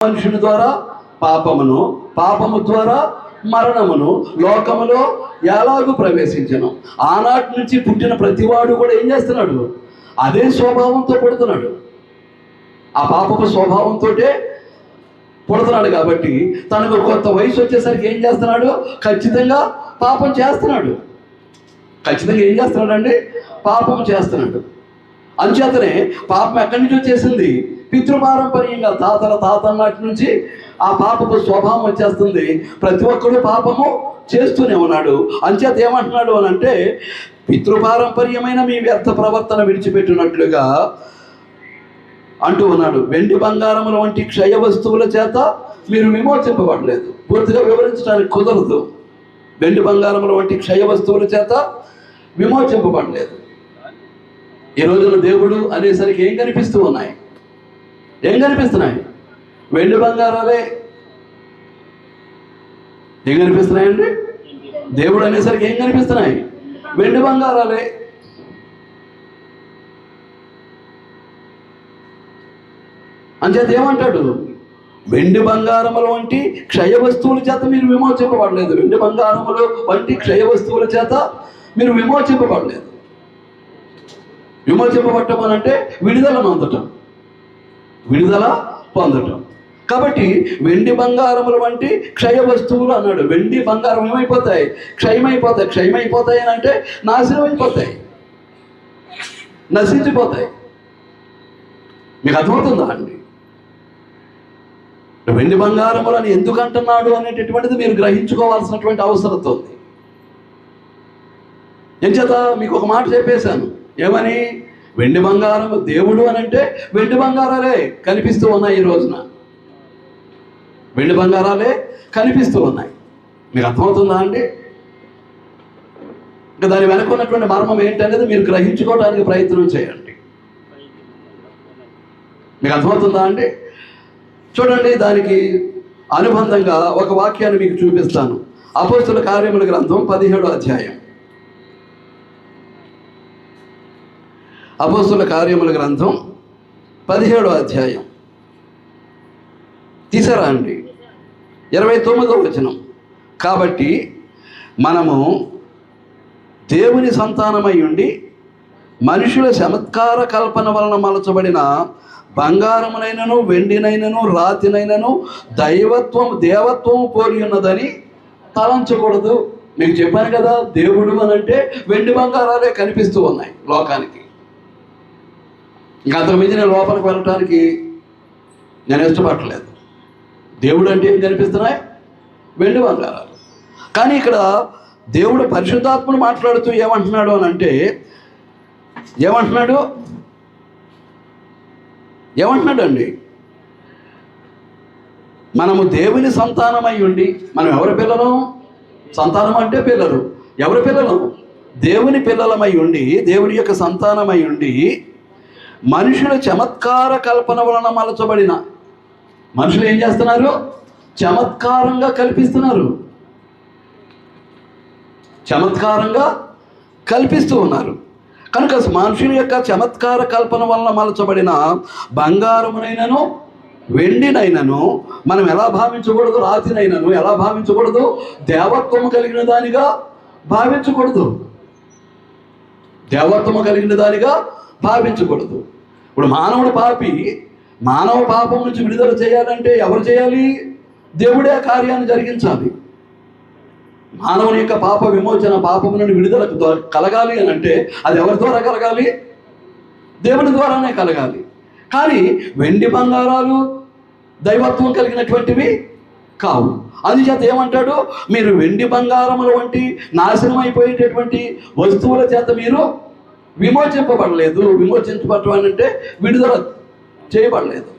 మనుషుని ద్వారా పాపమును, పాపము ద్వారా మరణమును లోకములో ఎలాగూ ప్రవేశించను. ఆనాటి నుంచి పుట్టిన ప్రతివాడు కూడా ఏం చేస్తున్నాడు? అదే స్వభావంతో పుడుతున్నాడు. ఆ పాపపు స్వభావంతో పుడుతున్నాడు. కాబట్టి తనకు కొత్త వయసు వచ్చేసరికి ఏం చేస్తున్నాడు? ఖచ్చితంగా పాపం చేస్తున్నాడు. ఖచ్చితంగా ఏం చేస్తున్నాడు? పాపం చేస్తున్నాడు. అంచేతనే పాపం ఎక్కడి నుంచి వచ్చేసింది? పితృపారంపర్యంగా తాతల నాటి నుంచి ఆ పాపపు స్వభావం వచ్చేస్తుంది. ప్రతి ఒక్కడు పాపము చేస్తూనే ఉన్నాడు. అంచేత ఏమంటున్నాడు అని అంటే, పితృపారంపర్యమైన మీ వ్యర్థ ప్రవర్తన విడిచిపెట్టినట్లుగా అంటూ ఉన్నాడు. వెండి బంగారముల వంటి క్షయ వస్తువుల చేత మీరు విమోచింపబడలేదు. పూర్తిగా వివరించడానికి కుదరదు. వెండి బంగారముల వంటి క్షయ వస్తువుల చేత విమోచింపబడలేదు. ఈ రోజున దేవుడు అనేసరికి ఏం కనిపిస్తూ ఉన్నాయి? ఏం కనిపిస్తున్నాయి? వెండి బంగారాలే. ఏం కనిపిస్తున్నాయండి? దేవుడు అనేసరికి ఏం కనిపిస్తున్నాయి? వెండి బంగారాలే. అంచేత ఏమంటాడు? వెండి బంగారముల వంటి క్షయ వస్తువుల చేత మీరు విమోచింపబడలేదు. వెండి బంగారములు వంటి క్షయ వస్తువుల చేత మీరు విమోచింపబడలేదు. విమోచింపబడటం అని అంటే విడుదల పొందటం, విడుదల పొందటం. కాబట్టి వెండి బంగారముల వంటి క్షయ వస్తువులు అన్నాడు. వెండి బంగారం ఏమైపోతాయి? క్షయమైపోతాయి. క్షయమైపోతాయి అని అంటే నాశనం అయిపోతాయి, నశించిపోతాయి. మీకు అర్థమవుతుందా అండి? వెండి బంగారములని ఎందుకు అంటున్నాడు అనేటటువంటిది మీరు గ్రహించుకోవాల్సినటువంటి అవసరం ఉంది. ఎంచేత మీకు ఒక మాట చెప్పేశాను. ఏమని? వెండి బంగారం దేవుడు అని అంటే వెండి బంగారాలే కనిపిస్తూ ఉన్నాయి. ఈ రోజున వెండి బంగారాలే కనిపిస్తూ ఉన్నాయి. మీకు అర్థమవుతుందా అండి? ఇంకా దాని వెనక ఉన్నటువంటి మర్మం ఏంటనేది మీరు గ్రహించుకోవడానికి ప్రయత్నం చేయండి. మీకు అర్థమవుతుందా అండి? చూడండి, దానికి అనుబంధంగా ఒక వాక్యాన్ని మీకు చూపిస్తాను. అపోస్తలుల కార్యముల గ్రంథం 17వ అధ్యాయం. అపోస్తలుల కార్యముల గ్రంథం 17వ అధ్యాయం తీసారా అండి? 29వ వచనం. కాబట్టి మనము దేవుని సంతానమై ఉండి మనుషుల చమత్కార కల్పన వలన మలచబడిన బంగారమునైనను వెండినైనను రాతినైనను దేవత్వము పోలి ఉన్నదని తలంచకూడదు. మీకు చెప్పాను కదా, దేవుడు అని అంటే వెండి బంగారాలే కనిపిస్తూ ఉన్నాయి లోకానికి. ఇంకా అంతకు మించి నేను లోపలికి వెళ్ళటానికి నేను ఇష్టపడలేదు. దేవుడు అంటే ఏం కనిపిస్తున్నాయి? వెండి బంగారాలు. కానీ ఇక్కడ దేవుడు పరిశుద్ధాత్మను మాట్లాడుతూ ఏమంటున్నాడు అని అంటే, ఏమంటున్నాడు అండి? మనము దేవుని సంతానమై ఉండి, మనం ఎవరి పిల్లలం? సంతానం అంటే పిల్లలు. ఎవరి పిల్లలం? దేవుని పిల్లలమై ఉండి, దేవుని యొక్క సంతానమై ఉండి మనుషుల చమత్కార కల్పన వలన మలచబడిన. మనుషులు ఏం చేస్తున్నారు? చమత్కారంగా కల్పిస్తున్నారు, చమత్కారంగా కల్పిస్తూ ఉన్నారు. కనుక మనుషుల యొక్క చమత్కార కల్పన వలన మలచబడిన బంగారమునైనను వెండినైనను మనం ఎలా భావించకూడదు? రాతినైనను ఎలా భావించకూడదు? దేవత్వము కలిగిన దానిగా భావించకూడదు. దేవత్వము కలిగిన దానిగా భావించకూడదు. ఇప్పుడు మానవుడు పాపి, మానవ పాపం నుంచి విడుదల చేయాలంటే ఎవరు చేయాలి? దేవుడే ఆ కార్యాన్ని జరిగించాలి. మానవుని యొక్క పాప విమోచన, పాపము నుండి విడుదల కలగాలి అని అంటే అది ఎవరి ద్వారా కలగాలి? దేవుని ద్వారానే కలగాలి. కానీ వెండి బంగారాలు దైవత్వం కలిగినటువంటివి కావు. అందుచేత ఏమంటాడు? మీరు వెండి బంగారముల వంటి నాశనం అయిపోయేటటువంటి వస్తువుల చేత మీరు విమోచింపబడలేదు. విమోచించబడటం అంటే విడుదల చేయబడలేదు.